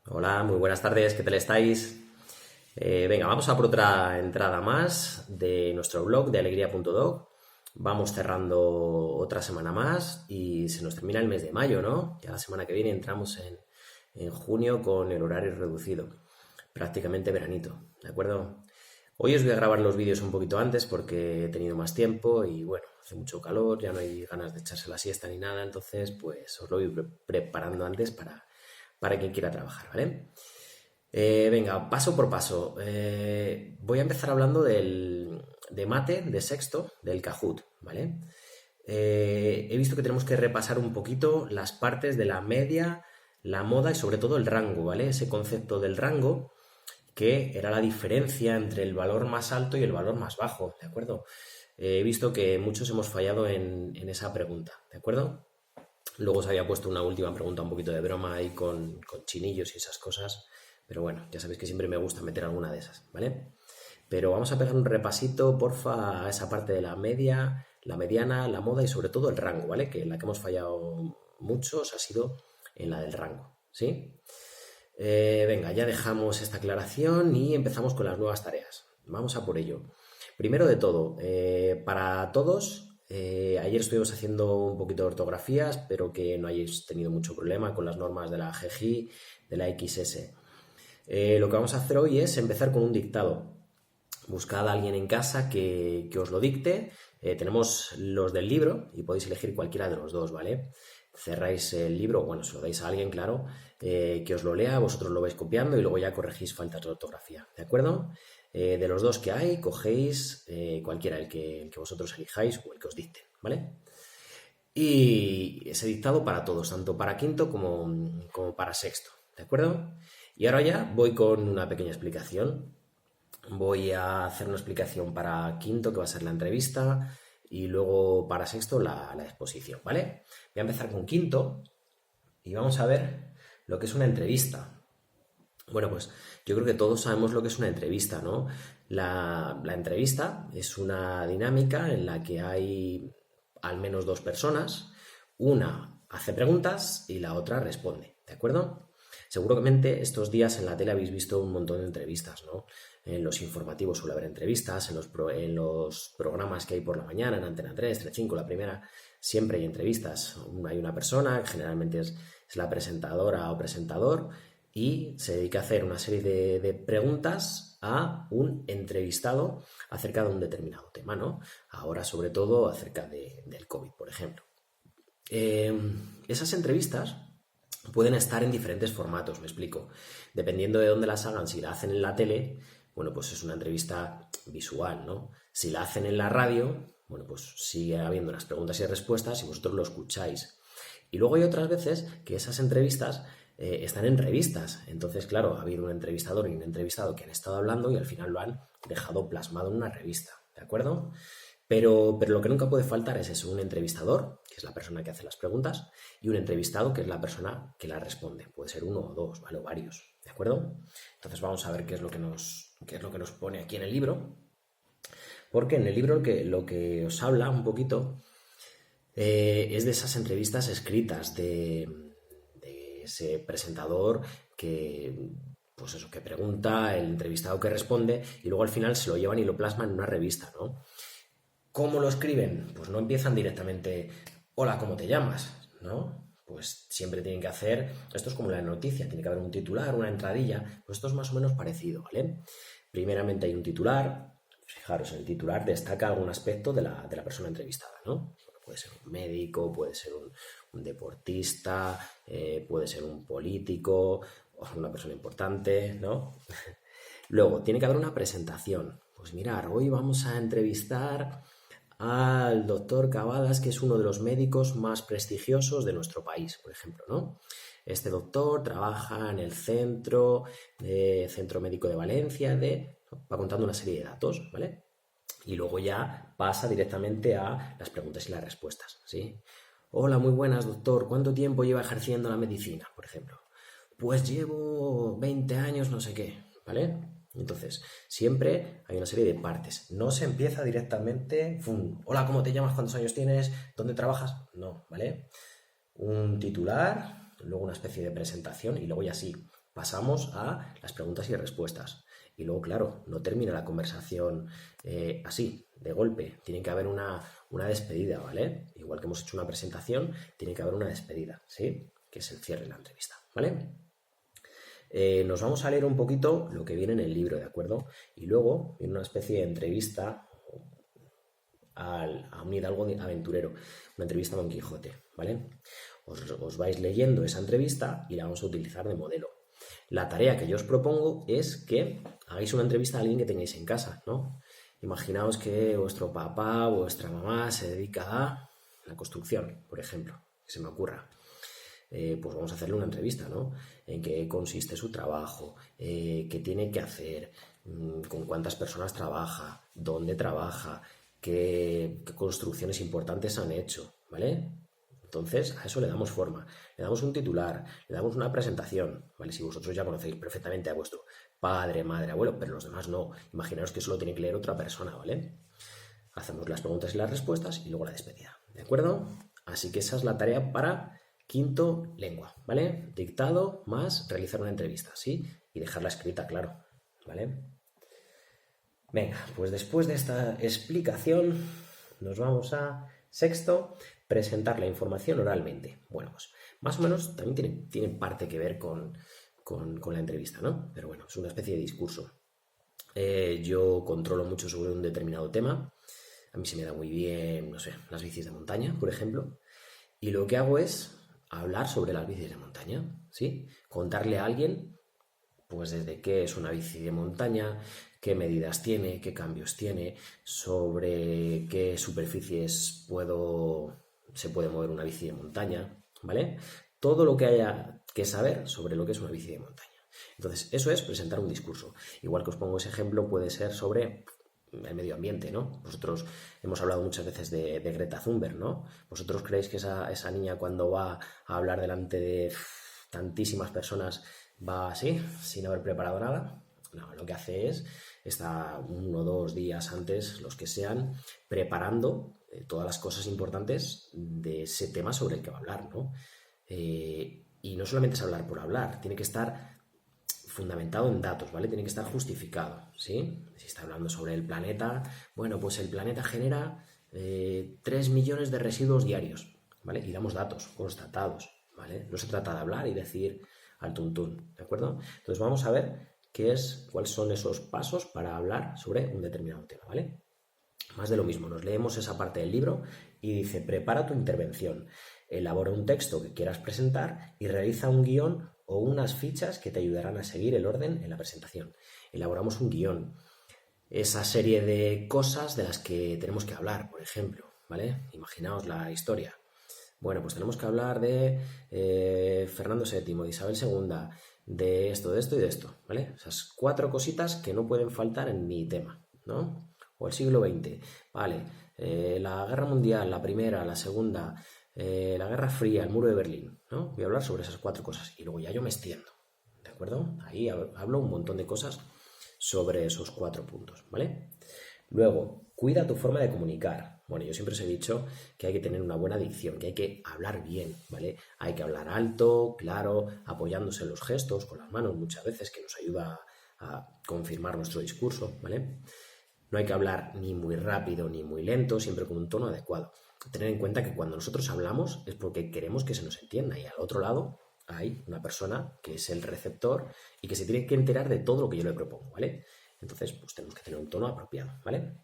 Hola, muy buenas tardes, ¿qué tal estáis? Venga, vamos a por otra entrada más de nuestro blog de alegría.doc. Vamos cerrando otra semana más y se nos termina el mes de mayo, ¿no? Ya la semana que viene entramos en junio con el horario reducido, prácticamente veranito, ¿de acuerdo? Hoy os voy a grabar los vídeos un poquito antes porque he tenido más tiempo y bueno, hace mucho calor, ya no hay ganas de echarse la siesta ni nada, entonces pues os lo voy preparando antes para quien quiera trabajar, ¿vale? Venga, paso por paso. Voy a empezar hablando de mate, de sexto, del Kahoot, ¿vale? He visto que tenemos que repasar un poquito las partes de la media, la moda y sobre todo el rango, ¿vale? Ese concepto del rango que era la diferencia entre el valor más alto y el valor más bajo, ¿de acuerdo? He visto que muchos hemos fallado en esa pregunta, ¿de acuerdo? Luego os había puesto una última pregunta un poquito de broma ahí con chinillos y esas cosas. Pero bueno, ya sabéis que siempre me gusta meter alguna de esas, ¿vale? Pero vamos a pegar un repasito, porfa, a esa parte de la media, la mediana, la moda y sobre todo el rango, ¿vale? Que la que hemos fallado muchos ha sido en la del rango, ¿sí? Venga, ya dejamos esta aclaración y empezamos con las nuevas tareas. Vamos a por ello. Primero de todo, para todos, ayer estuvimos haciendo un poquito de ortografía, espero que no hayáis tenido mucho problema con las normas de la GGI, de la XS. Lo que vamos a hacer hoy es empezar con un dictado. Buscad a alguien en casa que os lo dicte. Tenemos los del libro y podéis elegir cualquiera de los dos, ¿vale? Cerráis el libro, bueno, se lo dais a alguien, claro, que os lo lea, vosotros lo vais copiando y luego ya corregís faltas de ortografía, ¿de acuerdo? De los dos que hay, cogéis cualquiera, el que vosotros elijáis o el que os dicte, ¿vale? Y ese dictado para todos, tanto para quinto como para sexto, ¿de acuerdo? Y ahora ya voy con una pequeña explicación. Voy a hacer una explicación para quinto, que va a ser la entrevista, y luego para sexto la exposición, ¿vale? Voy a empezar con quinto y vamos a ver lo que es una entrevista. Bueno, pues yo creo que todos sabemos lo que es una entrevista, ¿no? La entrevista es una dinámica en la que hay al menos dos personas, una hace preguntas y la otra responde, ¿de acuerdo? Seguramente estos días en la tele habéis visto un montón de entrevistas, ¿no? En los informativos suele haber entrevistas, en los programas que hay por la mañana, en Antena 3, 5, la primera, siempre hay entrevistas. Hay una persona, que generalmente es la presentadora o presentador, y se dedica a hacer una serie de preguntas a un entrevistado acerca de un determinado tema, ¿no? Ahora sobre todo acerca del COVID, por ejemplo. Eh, Esas entrevistas pueden estar en diferentes formatos, me explico. Dependiendo de dónde las hagan, si la hacen en la tele, bueno, pues es una entrevista visual, ¿no? Si la hacen en la radio, bueno, pues sigue habiendo unas preguntas y respuestas y vosotros lo escucháis. Y luego hay otras veces que esas entrevistas están en revistas. Entonces, claro, ha habido un entrevistador y un entrevistado que han estado hablando y al final lo han dejado plasmado en una revista, ¿de acuerdo? Pero lo que nunca puede faltar es eso, un entrevistador, que es la persona que hace las preguntas, y un entrevistado, que es la persona que las responde. Puede ser uno o dos, ¿vale? O varios, ¿de acuerdo? Entonces vamos a ver qué es lo que nos pone aquí en el libro, porque en el libro lo que os habla un poquito es de esas entrevistas escritas de ese presentador que, pues eso, que pregunta, el entrevistado que responde, y luego al final se lo llevan y lo plasman en una revista, ¿no? ¿Cómo lo escriben? Pues no empiezan directamente, hola, ¿cómo te llamas? ¿No? Pues siempre tienen que hacer, esto es como la noticia, tiene que haber un titular, una entradilla, pues esto es más o menos parecido, ¿vale? Primeramente hay un titular, fijaros, en el titular destaca algún aspecto de la persona entrevistada, ¿no? Bueno, puede ser un médico, puede ser un deportista, puede ser un político, o una persona importante, ¿no? Luego, tiene que haber una presentación. Pues mirar, hoy vamos a entrevistar al doctor Cavadas, que es uno de los médicos más prestigiosos de nuestro país, por ejemplo, ¿no? Este doctor trabaja en el Centro Médico de Valencia, va contando una serie de datos, ¿vale? Y luego ya pasa directamente a las preguntas y las respuestas, ¿sí? Hola, muy buenas, doctor. ¿Cuánto tiempo lleva ejerciendo la medicina, por ejemplo? Pues llevo 20 años, no sé qué, ¿vale? Entonces, siempre hay una serie de partes. No se empieza directamente, ¡fum! Hola, ¿cómo te llamas? ¿Cuántos años tienes? ¿Dónde trabajas? No, ¿vale? Un titular, luego una especie de presentación y luego ya sí, pasamos a las preguntas y respuestas. Y luego, claro, no termina la conversación así, de golpe. Tiene que haber una despedida, ¿vale? Igual que hemos hecho una presentación, tiene que haber una despedida, ¿sí? Que es el cierre de la entrevista, ¿vale? Nos vamos a leer un poquito lo que viene en el libro, ¿de acuerdo? Y luego viene una especie de entrevista a un hidalgo aventurero, una entrevista a Don Quijote, ¿vale? Os vais leyendo esa entrevista y la vamos a utilizar de modelo. La tarea que yo os propongo es que hagáis una entrevista a alguien que tengáis en casa, ¿no? Imaginaos que vuestro papá o vuestra mamá se dedica a la construcción, por ejemplo, que se me ocurra. Pues vamos a hacerle una entrevista, ¿no? En qué consiste su trabajo, qué tiene que hacer, con cuántas personas trabaja, dónde trabaja, qué construcciones importantes han hecho, ¿vale? Entonces, a eso le damos forma, le damos un titular, le damos una presentación, ¿vale? Si vosotros ya conocéis perfectamente a vuestro padre, madre, abuelo, pero los demás no. Imaginaos que eso lo tiene que leer otra persona, ¿vale? Hacemos las preguntas y las respuestas y luego la despedida, ¿de acuerdo? Así que esa es la tarea para quinto, lengua, ¿vale? Dictado más realizar una entrevista, ¿sí? Y dejarla escrita, claro, ¿vale? Venga, pues después de esta explicación nos vamos a sexto, presentar la información oralmente. Bueno, pues más o menos también tiene parte que ver con la entrevista, ¿no? Pero bueno, es una especie de discurso. Yo controlo mucho sobre un determinado tema. A mí se me da muy bien, no sé, las bicis de montaña, por ejemplo. Y lo que hago es hablar sobre las bicis de montaña, ¿sí? Contarle a alguien, pues desde qué es una bici de montaña, qué medidas tiene, qué cambios tiene, sobre qué superficies se puede mover una bici de montaña, ¿vale? Todo lo que haya que saber sobre lo que es una bici de montaña. Entonces, eso es presentar un discurso. Igual que os pongo ese ejemplo, puede ser sobre el medio ambiente, ¿no? Vosotros hemos hablado muchas veces de Greta Thunberg, ¿no? ¿Vosotros creéis que esa niña cuando va a hablar delante de tantísimas personas va así, sin haber preparado nada? No, lo que hace es, está 1 o 2 días antes, los que sean, preparando todas las cosas importantes de ese tema sobre el que va a hablar, ¿no? Y no solamente es hablar por hablar, tiene que estar fundamentado en datos, ¿vale? Tiene que estar justificado, ¿sí? Si está hablando sobre el planeta, bueno, pues el planeta genera 3 millones de residuos diarios, ¿vale? Y damos datos constatados, ¿vale? No se trata de hablar y decir al tuntún, ¿de acuerdo? Entonces vamos a ver cuáles son esos pasos para hablar sobre un determinado tema, ¿vale? Más de lo mismo, nos leemos esa parte del libro y dice, prepara tu intervención, elabora un texto que quieras presentar y realiza un guión o unas fichas que te ayudarán a seguir el orden en la presentación. Elaboramos un guión, esa serie de cosas de las que tenemos que hablar, por ejemplo, ¿vale? Imaginaos la historia. Bueno, pues tenemos que hablar de Fernando VII, de Isabel II, de esto y de esto, ¿vale? Esas 4 cositas que no pueden faltar en mi tema, ¿no? O el siglo XX, vale, la Guerra Mundial, la Primera, la Segunda, la Guerra Fría, el Muro de Berlín, ¿no? Voy a hablar sobre esas 4 cosas y luego ya yo me extiendo, ¿de acuerdo? Ahí hablo un montón de cosas sobre esos 4 puntos, ¿vale? Luego, cuida tu forma de comunicar. Bueno, yo siempre os he dicho que hay que tener una buena dicción, que hay que hablar bien, ¿vale? Hay que hablar alto, claro, apoyándose en los gestos, con las manos muchas veces, que nos ayuda a confirmar nuestro discurso, ¿vale? No hay que hablar ni muy rápido ni muy lento, siempre con un tono adecuado. Tener en cuenta que cuando nosotros hablamos es porque queremos que se nos entienda y al otro lado hay una persona que es el receptor y que se tiene que enterar de todo lo que yo le propongo, ¿vale? Entonces, pues tenemos que tener un tono apropiado, ¿vale?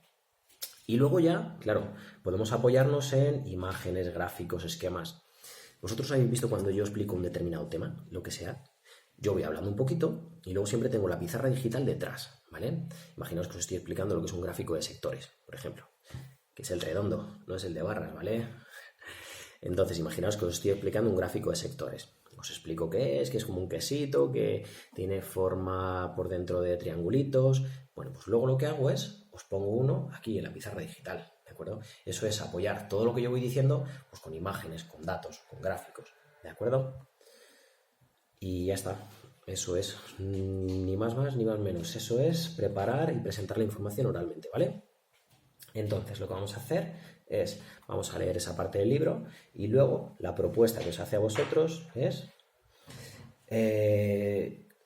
Y luego ya, claro, podemos apoyarnos en imágenes, gráficos, esquemas. Vosotros habéis visto cuando yo explico un determinado tema, lo que sea, yo voy hablando un poquito y luego siempre tengo la pizarra digital detrás, ¿vale? Imaginaos que os estoy explicando lo que es un gráfico de sectores, por ejemplo, que es el redondo, no es el de barras, ¿vale? Entonces, imaginaos que os estoy explicando un gráfico de sectores. Os explico qué es, que es como un quesito, que tiene forma por dentro de triangulitos. Bueno, pues luego lo que hago es, os pongo uno aquí en la pizarra digital, ¿de acuerdo? Eso es apoyar todo lo que yo voy diciendo, pues con imágenes, con datos, con gráficos, ¿de acuerdo? Y ya está, eso es, ni más ni más menos, eso es preparar y presentar la información oralmente, ¿vale? Entonces lo que vamos a hacer es, vamos a leer esa parte del libro y luego la propuesta que os hace a vosotros es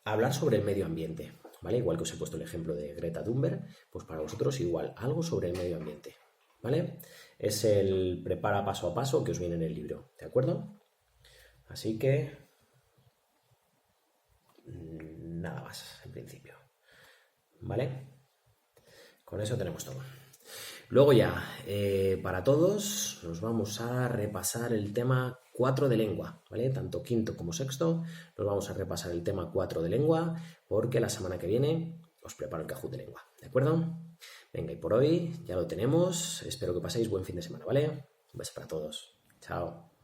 hablar sobre el medio ambiente, ¿vale? Igual que os he puesto el ejemplo de Greta Thunberg, pues para vosotros igual, algo sobre el medio ambiente, ¿vale? Es el prepara paso a paso que os viene en el libro, ¿de acuerdo? Así que nada más, en principio, ¿vale? Con eso tenemos todo. Luego ya, para todos, nos vamos a repasar el tema 4 de lengua, ¿vale? Tanto quinto como sexto, nos vamos a repasar el tema 4 de lengua, porque la semana que viene os preparo el Kahoot de lengua, ¿de acuerdo? Venga, y por hoy ya lo tenemos. Espero que paséis buen fin de semana, ¿vale? Un beso para todos. Chao.